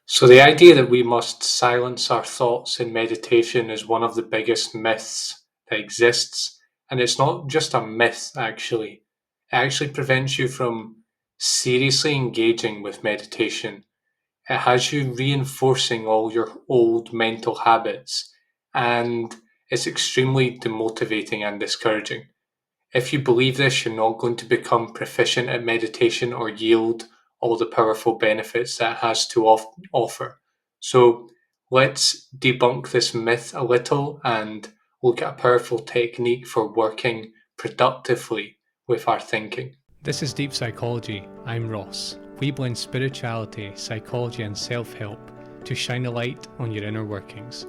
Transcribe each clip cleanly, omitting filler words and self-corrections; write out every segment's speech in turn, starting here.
So, the idea that we must silence our thoughts in meditation is one of the biggest myths that exists. And it's not just a myth, actually. It actually prevents you from seriously engaging with meditation. It has you reinforcing all your old mental habits, and it's extremely demotivating and discouraging. If you believe this, you're not going to become proficient at meditation or yield all the powerful benefits that it has to offer. So let's debunk this myth a little and look at a powerful technique for working productively with our thinking. This is Deep Psychology. I'm Ross. We blend spirituality, psychology, and self help to shine a light on your inner workings.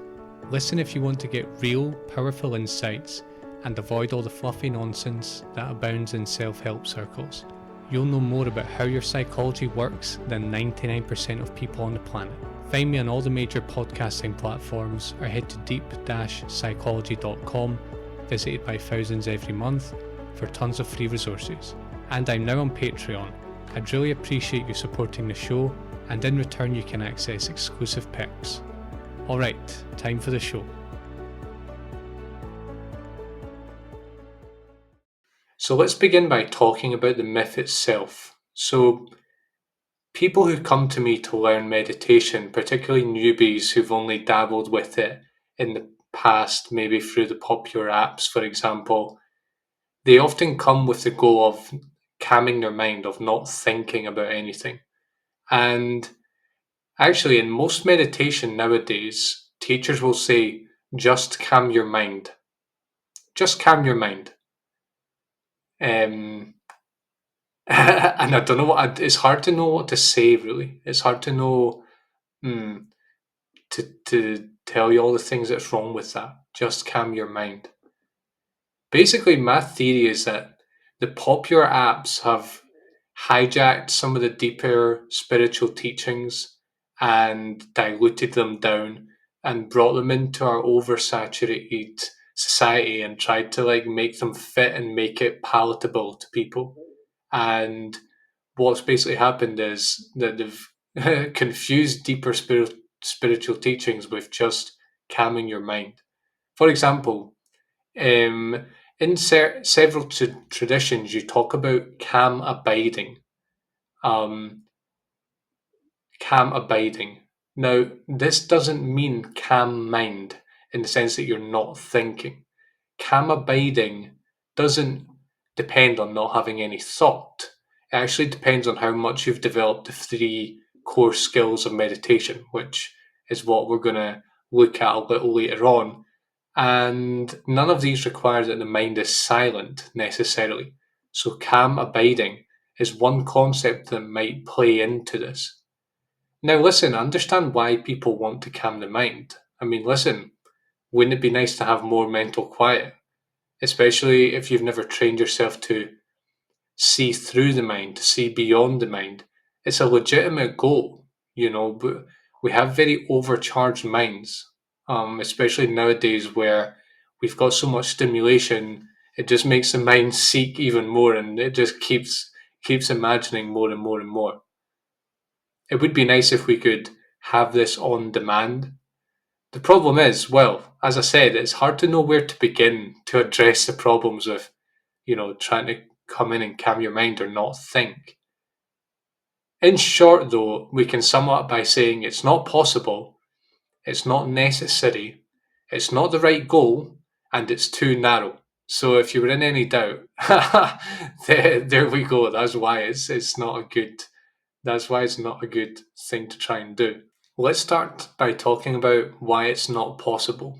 Listen if you want to get real, powerful insights and avoid all the fluffy nonsense that abounds in self help circles. You'll know more about how your psychology works than 99% of people on the planet. Find me on all the major podcasting platforms or head to deep-psychology.com, visited by thousands every month, for tons of free resources. And I'm now on Patreon. I'd really appreciate you supporting the show, and in return you can access exclusive perks. Alright, time for the show. So let's begin by talking about the myth itself. So people who come to me to learn meditation, particularly newbies who've only dabbled with it in the past, maybe through the popular apps, for example, they often come with the goal of calming their mind, of not thinking about anything. And actually, in most meditation nowadays, teachers will say, just calm your mind. Just calm your mind. Um, and I don't know it's hard to know what to say, really. It's hard to know mm, to tell you all the things that's wrong with that. Just calm your mind. Basically, my theory is that the popular apps have hijacked some of the deeper spiritual teachings and diluted them down and brought them into our oversaturated society and tried to like make them fit and make it palatable to people. And what's basically happened is that they've confused deeper spiritual teachings with just calming your mind. For example, um, in several traditions, you talk about um, calm abiding. Now, this doesn't mean calm mind in the sense that you're not thinking. Calm abiding doesn't depend on not having any thought. It actually depends on how much you've developed the three core skills of meditation, which is what we're going to look at a little later on. And none of these require that the mind is silent necessarily. So, calm abiding is one concept that might play into this. Now, listen, I understand why people want to calm the mind. I mean, listen, wouldn't it be nice to have more mental quiet? Especially if you've never trained yourself to see through the mind, to see beyond the mind. It's a legitimate goal, but we have very overcharged minds, especially nowadays where we've got so much stimulation. It just makes the mind seek even more, and it just keeps imagining more and more and more. It would be nice if we could have this on demand. The problem is, well, as I said, it's hard to know where to begin to address the problems of, trying to come in and calm your mind or not think. In short, though, we can sum up by saying it's not possible, it's not necessary, it's not the right goal, and it's too narrow. So if you were in any doubt, there we go. That's why it's not a good thing to try and do. Let's start by talking about why it's not possible.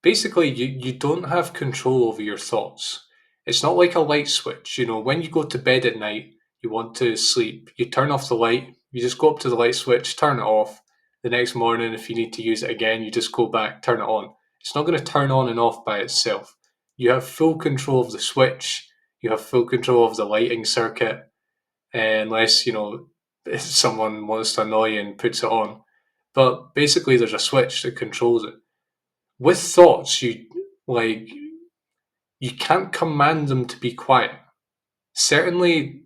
Basically, you don't have control over your thoughts. It's not like a light switch. When you go to bed at night, you want to sleep, you turn off the light, you just go up to the light switch, turn it off. The next morning, if you need to use it again, you just go back, turn it on. It's not going to turn on and off by itself. You have full control of the switch, you have full control of the lighting circuit, unless, someone wants to annoy you and puts it on. But basically, there's a switch that controls it. With thoughts, like you can't command them to be quiet. Certainly,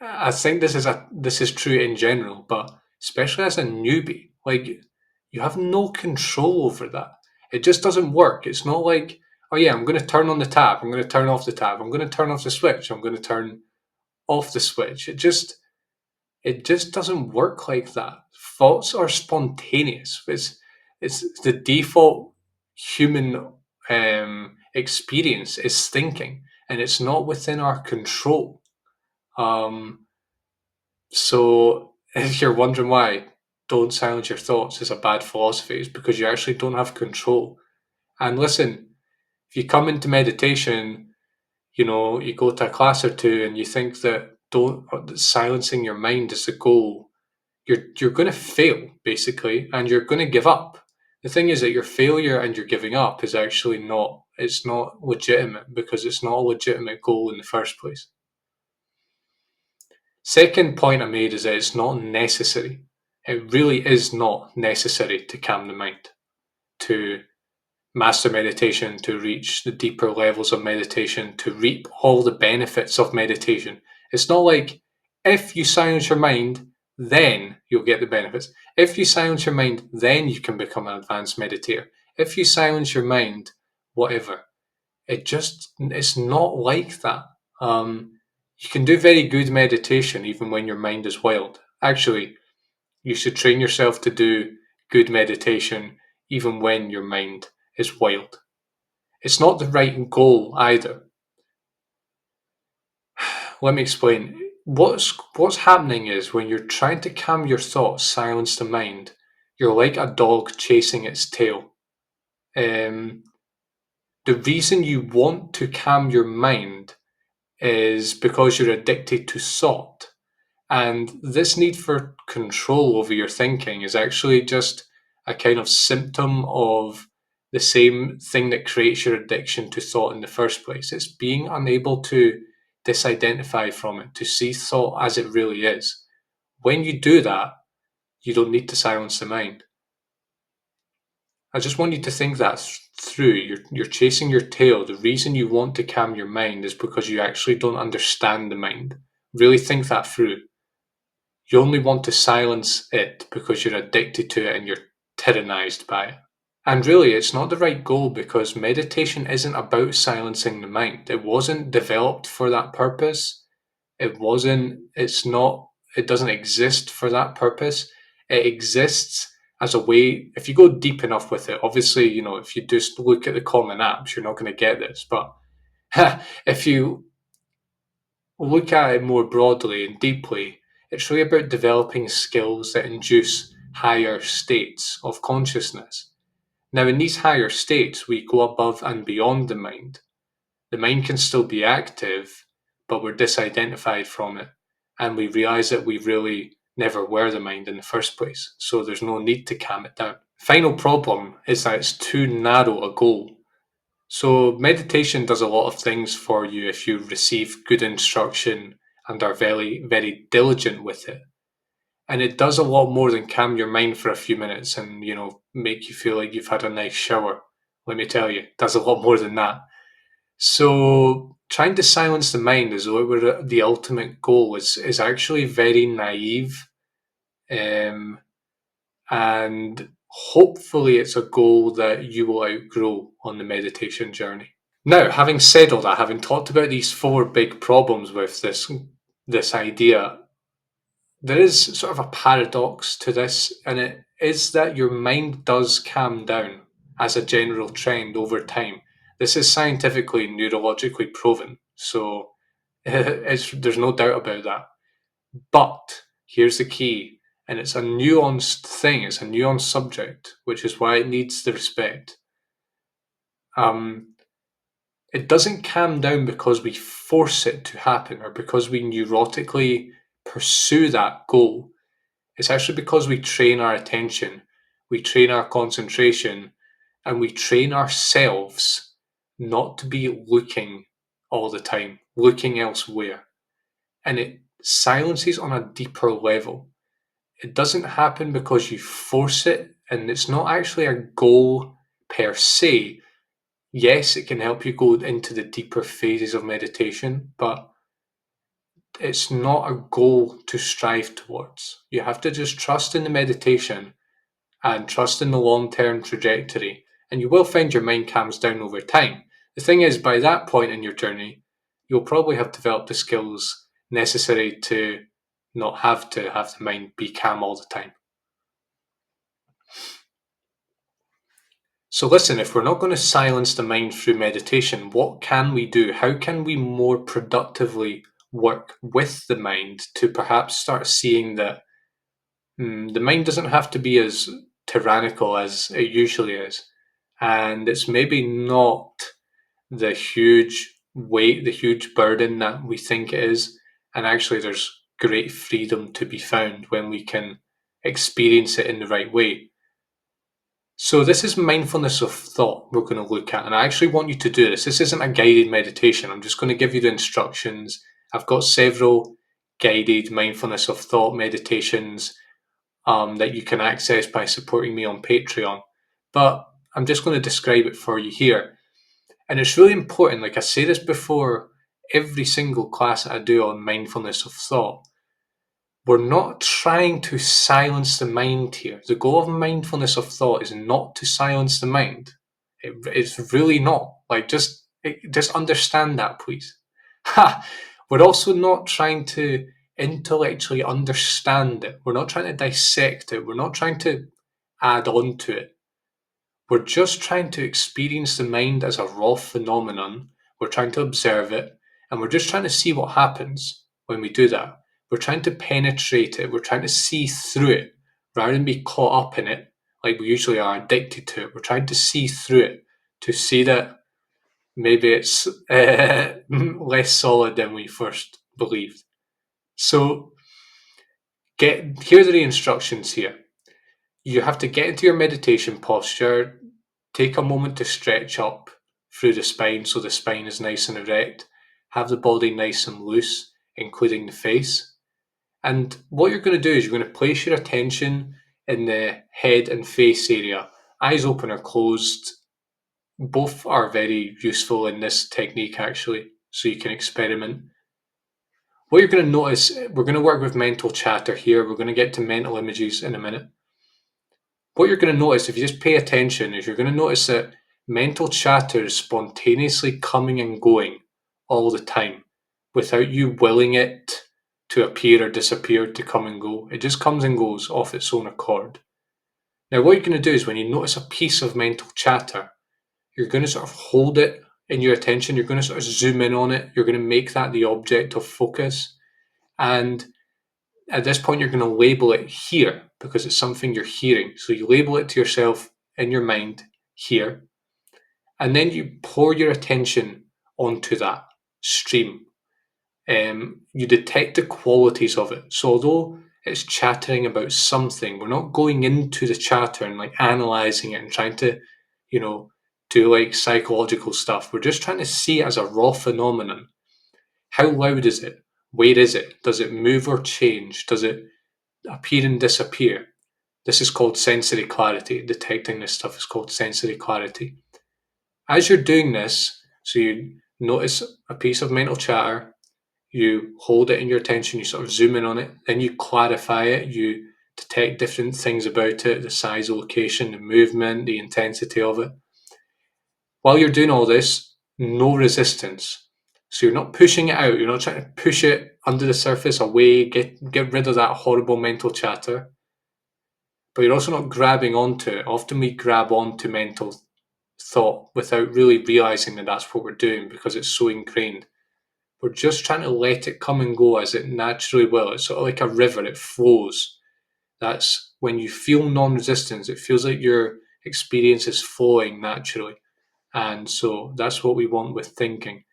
I think this is true in general, but especially as a newbie. Like, you have no control over that. It just doesn't work. It's not like, oh yeah, I'm going to turn on the tap, I'm going to turn off the tap, I'm going to turn off the switch, I'm going to turn off the switch. It just doesn't work like that. Thoughts are spontaneous. It's the default human experience is thinking, and it's not within our control. Um, so if you're wondering why don't silence your thoughts is a bad philosophy, it's because you actually don't have control. And listen, if you come into meditation, you go to a class or two and you think that don't that silencing your mind is the goal, you're going to fail basically, and you're going to give up. The thing is that your failure and your giving up is actually not legitimate, because it's not a legitimate goal in the first place. Second point I made is that it's not necessary. It really is not necessary to calm the mind, to master meditation, to reach the deeper levels of meditation, to reap all the benefits of meditation. It's not like if you silence your mind, then you'll get the benefits. If you silence your mind, then you can become an advanced meditator. If you silence your mind, whatever. It's not like that. You can do very good meditation even when your mind is wild. Actually, you should train yourself to do good meditation even when your mind is wild. It's not the right goal either. Let me explain. What's happening is when you're trying to calm your thoughts, silence the mind, you're like a dog chasing its tail. Um, the reason you want to calm your mind is because you're addicted to thought. And this need for control over your thinking is actually just a kind of symptom of the same thing that creates your addiction to thought in the first place. It's being unable to disidentify from it, to see thought as it really is. When you do that, you don't need to silence the mind. I just want you to think that through. You're chasing your tail. The reason you want to calm your mind is because you actually don't understand the mind. Really think that through. You only want to silence it because you're addicted to it and you're tyrannized by it. And really, it's not the right goal, because meditation isn't about silencing the mind. It wasn't developed for that purpose. It doesn't exist for that purpose. It exists as a way, if you go deep enough with it, obviously, if you just look at the common apps, you're not going to get this. But if you look at it more broadly and deeply, it's really about developing skills that induce higher states of consciousness. Now, in these higher states, we go above and beyond the mind. The mind can still be active, but we're disidentified from it, and we realize that we really never were the mind in the first place, so there's no need to calm it down. Final problem is that it's too narrow a goal. So meditation does a lot of things for you if you receive good instruction and are very, very diligent with it. And it does a lot more than calm your mind for a few minutes and, make you feel like you've had a nice shower. Let me tell you, it does a lot more than that. So trying to silence the mind as though it were the ultimate goal is actually very naive. Um, and hopefully it's a goal that you will outgrow on the meditation journey. Now, having said all that, having talked about these four big problems with this idea, there is sort of a paradox to this, and it is that your mind does calm down as a general trend over time. This is scientifically, neurologically proven, so there's no doubt about that. But here's the key, and it's a nuanced thing, it's a nuanced subject, which is why it needs the respect. It doesn't calm down because we force it to happen or because we neurotically pursue that goal. It's actually because we train our attention, we train our concentration, and we train ourselves not to be looking all the time, looking elsewhere. And it silences on a deeper level. It doesn't happen because you force it, and it's not actually a goal per se. Yes, it can help you go into the deeper phases of meditation, but it's not a goal to strive towards. You have to just trust in the meditation and trust in the long-term trajectory, and you will find your mind calms down over time. The thing is, by that point in your journey, you'll probably have developed the skills necessary to not have to have the mind be calm all the time. So listen, if we're not going to silence the mind through meditation, what can we do? How can we more productively work with the mind to perhaps start seeing that the mind doesn't have to be as tyrannical as it usually is? And it's maybe not the huge weight, the huge burden that we think it is. And actually, there's great freedom to be found when we can experience it in the right way. So, this is mindfulness of thought we're going to look at. And I actually want you to do this. This isn't a guided meditation. I'm just going to give you the instructions. I've got several guided mindfulness of thought meditations that you can access by supporting me on Patreon. But I'm just going to describe it for you here. And it's really important, like I say this before every single class that I do on mindfulness of thought. We're not trying to silence the mind here. The goal of mindfulness of thought is not to silence the mind. It's really not. Like, just understand that, please. We're also not trying to intellectually understand it. We're not trying to dissect it. We're not trying to add on to it. We're just trying to experience the mind as a raw phenomenon. We're trying to observe it, and we're just trying to see what happens when we do that. We're trying to penetrate it. We're trying to see through it rather than be caught up in it like we usually are, addicted to it. We're trying to see through it, to see that maybe it's less solid than we first believed. So, here are the instructions here. You have to get into your meditation posture. Take a moment to stretch up through the spine so the spine is nice and erect. Have the body nice and loose, including the face. And what you're going to do is you're going to place your attention in the head and face area. Eyes open or closed. Both are very useful in this technique, actually, so you can experiment. What you're going to notice, we're going to work with mental chatter here. We're going to get to mental images in a minute. What you're going to notice, if you just pay attention, is you're going to notice that mental chatter is spontaneously coming and going all the time without you willing it to appear or disappear, to come and go. It just comes and goes off its own accord. Now, what you're going to do is when you notice a piece of mental chatter, you're going to sort of hold it in your attention. You're going to sort of zoom in on it. You're going to make that the object of focus. And at this point, you're going to label it here because it's something you're hearing. So you label it to yourself in your mind here. And then you pour your attention onto that stream. You detect the qualities of it. So although it's chattering about something, we're not going into the chatter and like analyzing it and trying to, do like psychological stuff. We're just trying to see it as a raw phenomenon. How loud is it? Where is it? Does it move or change? Does it appear and disappear? This is called sensory clarity. Detecting this stuff is called sensory clarity. As you're doing this, so you notice a piece of mental chatter, you hold it in your attention, you sort of zoom in on it, then you clarify it, you detect different things about it, the size, the location, the movement, the intensity of it. While you're doing all this, no resistance. So you're not pushing it out, you're not trying to push it under the surface away, get rid of that horrible mental chatter. But you're also not grabbing onto it. Often we grab onto mental thought without really realizing that that's what we're doing because it's so ingrained. We're just trying to let it come and go as it naturally will. It's sort of like a river, it flows. That's when you feel non-resistance, it feels like your experience is flowing naturally. And so that's what we want with thinking.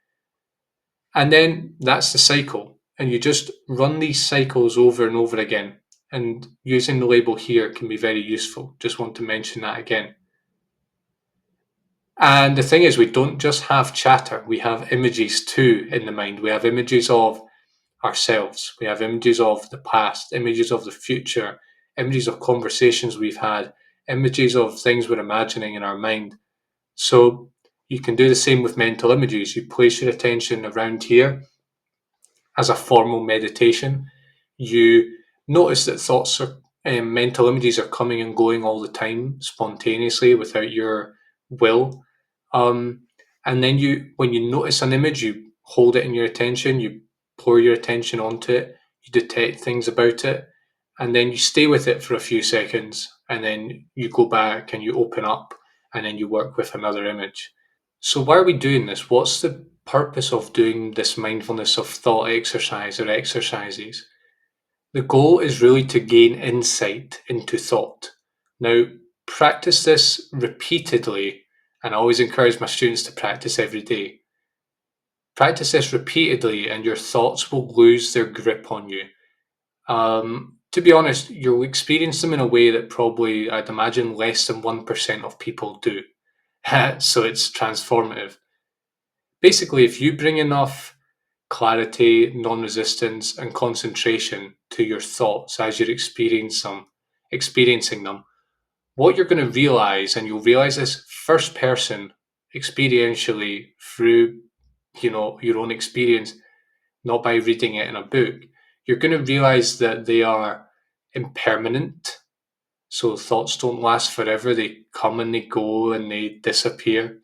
And then that's the cycle. And you just run these cycles over and over again. And using the label here can be very useful. Just want to mention that again. And the thing is, we don't just have chatter, we have images too in the mind. We have images of ourselves, we have images of the past, images of the future, images of conversations we've had, images of things we're imagining in our mind. So you can do the same with mental images. You place your attention around here as a formal meditation. You notice that thoughts are mental images are coming and going all the time spontaneously without your will. Um, and then when you notice an image, you hold it in your attention, you pour your attention onto it, you detect things about it, and then you stay with it for a few seconds, and then you go back and you open up, and then you work with another image. So, why are we doing this? What's the purpose of doing this mindfulness of thought exercise or exercises? The goal is really to gain insight into thought. Now, practice this repeatedly, and I always encourage my students to practice every day. Practice this repeatedly, and your thoughts will lose their grip on you. To be honest, you'll experience them in a way that probably, I'd imagine, less than 1% of people do. So it's transformative. Basically, if you bring enough clarity, non resistance, and concentration to your thoughts as you're experiencing them, what you're going to realize, and you'll realize this first person experientially through your own experience, not by reading it in a book, you're going to realize that they are impermanent. So thoughts don't last forever, they come and they go and they disappear.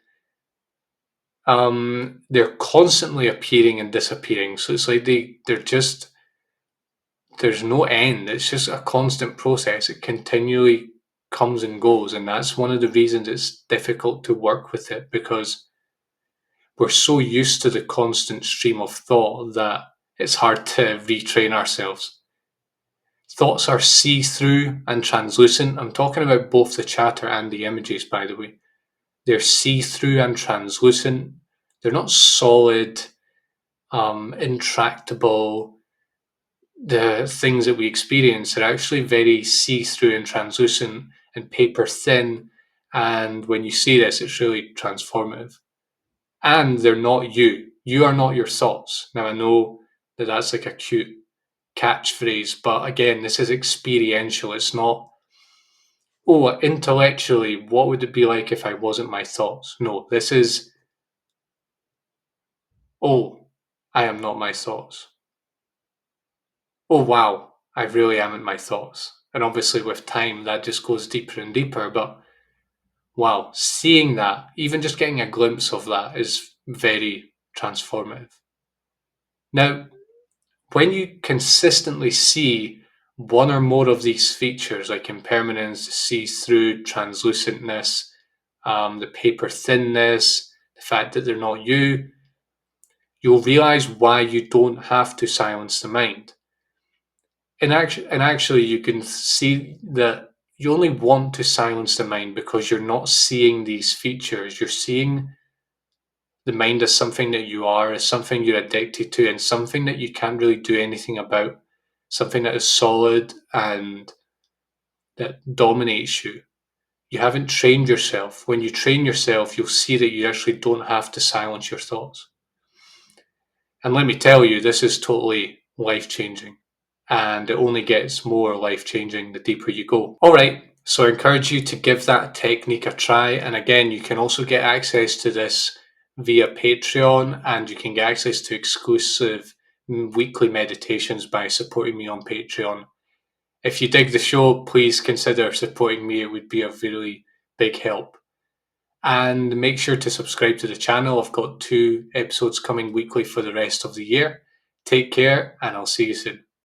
They're constantly appearing and disappearing. So it's like there's no end. It's just a constant process. It continually comes and goes. And that's one of the reasons it's difficult to work with it, because we're so used to the constant stream of thought that it's hard to retrain ourselves. Thoughts are see through and translucent. I'm talking about both the chatter and the images, by the way. They're see through and translucent. They're not solid, intractable. The things that we experience are actually very see through and translucent and paper thin. And when you see this, it's really transformative. And they're not you. You are not your thoughts. Now, I know that that's like a cute catchphrase, but again, this is experiential. It's not, oh, intellectually, what would it be like if I wasn't my thoughts? No, this is, oh, I am not my thoughts. Oh, wow, I really am in my thoughts. And obviously, with time, that just goes deeper and deeper. But wow, seeing that, even just getting a glimpse of that, is very transformative. Now, when you consistently see one or more of these features, like impermanence, see through, translucentness, the paper thinness, the fact that they're not you, you'll realize why you don't have to silence the mind. And actually, you can see that you only want to silence the mind because you're not seeing these features. You're seeing the mind as something that you are, as something you're addicted to, and something that you can't really do anything about, something that is solid and that dominates you. You haven't trained yourself. When you train yourself, you'll see that you actually don't have to silence your thoughts. And let me tell you, this is totally life changing. And it only gets more life changing the deeper you go. All right. So I encourage you to give that technique a try. And again, you can also get access to this via Patreon, and you can get access to exclusive weekly meditations by supporting me on Patreon. If you dig the show, please consider supporting me. It would be a really big help. And make sure to subscribe to the channel. I've got 2 episodes coming weekly for the rest of the year. Take care, and I'll see you soon.